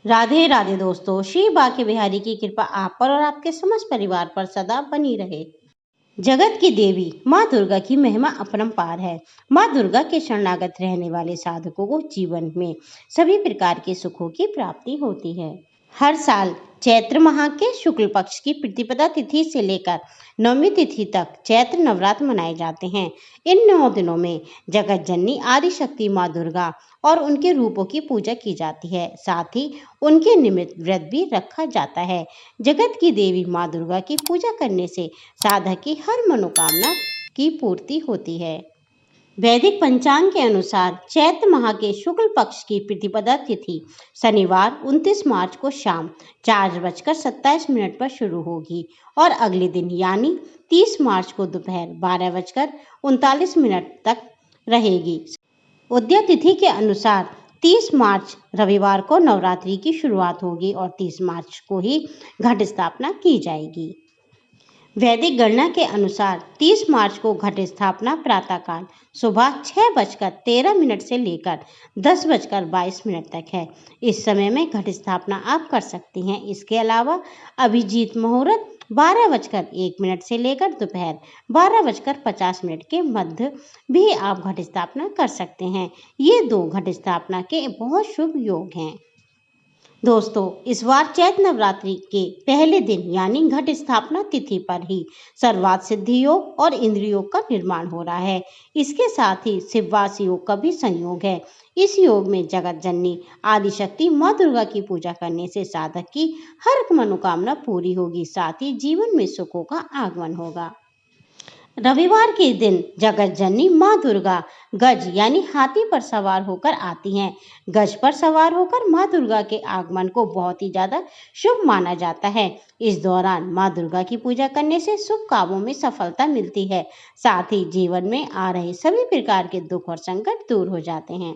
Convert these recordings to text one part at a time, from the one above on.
राधे राधे दोस्तों, श्री बांके बिहारी की कृपा आप पर और आपके समस्त परिवार पर सदा बनी रहे। जगत की देवी माँ दुर्गा की महिमा अपरंपार है। माँ दुर्गा के शरणागत रहने वाले साधकों को जीवन में सभी प्रकार के सुखों की प्राप्ति होती है। हर साल चैत्र माह के शुक्ल पक्ष की प्रतिपदा तिथि से लेकर नवमी तिथि तक चैत्र नवरात्र मनाए जाते हैं। इन 9 दिनों में जगत जननी आदि शक्ति माँ दुर्गा और उनके रूपों की पूजा की जाती है। साथ ही उनके निमित्त व्रत भी रखा जाता है। जगत की देवी माँ दुर्गा की पूजा करने से साधक की हर मनोकामना की पूर्ति होती है। वैदिक पंचांग के अनुसार चैत्र माह के शुक्ल पक्ष की प्रतिपदा तिथि शनिवार 29 मार्च को शाम 4:27 पर शुरू होगी और अगले दिन यानी 30 मार्च को दोपहर 12:39 तक रहेगी। उदया तिथि के अनुसार 30 मार्च रविवार को नवरात्रि की शुरुआत होगी और 30 मार्च को ही घट स्थापना की जाएगी। वैदिक गणना के अनुसार 30 मार्च को घट स्थापना प्रातःकाल सुबह 6:13 से लेकर 10:22 तक है। इस समय में घट स्थापना आप कर सकती हैं। इसके अलावा अभिजीत मुहूर्त 12:01 से लेकर दोपहर 12:50 के मध्य भी आप घट स्थापना कर सकते हैं। ये 2 घट स्थापना के बहुत शुभ योग हैं। दोस्तों, इस बार चैत्र नवरात्रि के पहले दिन यानी घट स्थापना तिथि पर ही सर्वार्थ सिद्धि योग और इंद्र योग का निर्माण हो रहा है। इसके साथ ही शिववास योग का भी संयोग है। इस योग में जगत जननी आदिशक्ति माँ दुर्गा की पूजा करने से साधक की हर मनोकामना पूरी होगी। साथ ही जीवन में सुखों का आगमन होगा। रविवार के दिन जगत जननी माँ दुर्गा गज यानी हाथी पर सवार होकर आती हैं। गज पर सवार होकर माँ दुर्गा के आगमन को बहुत ही ज्यादा शुभ माना जाता है। इस दौरान माँ दुर्गा की पूजा करने से शुभ कामों में सफलता मिलती है। साथ ही जीवन में आ रहे सभी प्रकार के दुख और संकट दूर हो जाते हैं।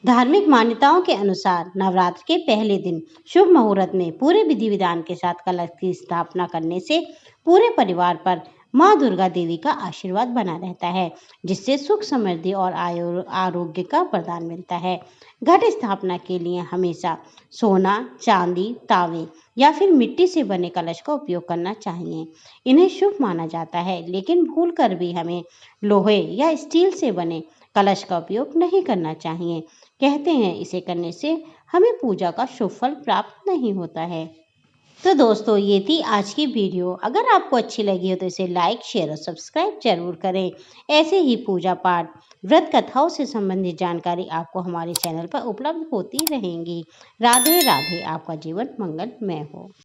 धार्मिक मान्यताओं के अनुसार नवरात्र के पहले दिन शुभ मुहूर्त में पूरे विधि विधान के साथ कलश की स्थापना करने से पूरे परिवार पर माँ दुर्गा देवी का आशीर्वाद बना रहता है, जिससे सुख समृद्धि और आरोग्य का वरदान मिलता है। घट स्थापना के लिए हमेशा सोना, चांदी, तांबे या फिर मिट्टी से बने कलश का उपयोग करना चाहिए। इन्हें शुभ माना जाता है, लेकिन भूल कर भी हमें लोहे या स्टील से बने कलश का उपयोग नहीं करना चाहिए। कहते हैं इसे करने से हमें पूजा का शुभ फल प्राप्त नहीं होता है। तो दोस्तों, ये थी आज की वीडियो। अगर आपको अच्छी लगी हो तो इसे लाइक, शेयर और सब्सक्राइब जरूर करें। ऐसे ही पूजा पाठ, व्रत कथाओं से संबंधित जानकारी आपको हमारे चैनल पर उपलब्ध होती रहेंगी। राधे राधे। आपका जीवन मंगलमय हो।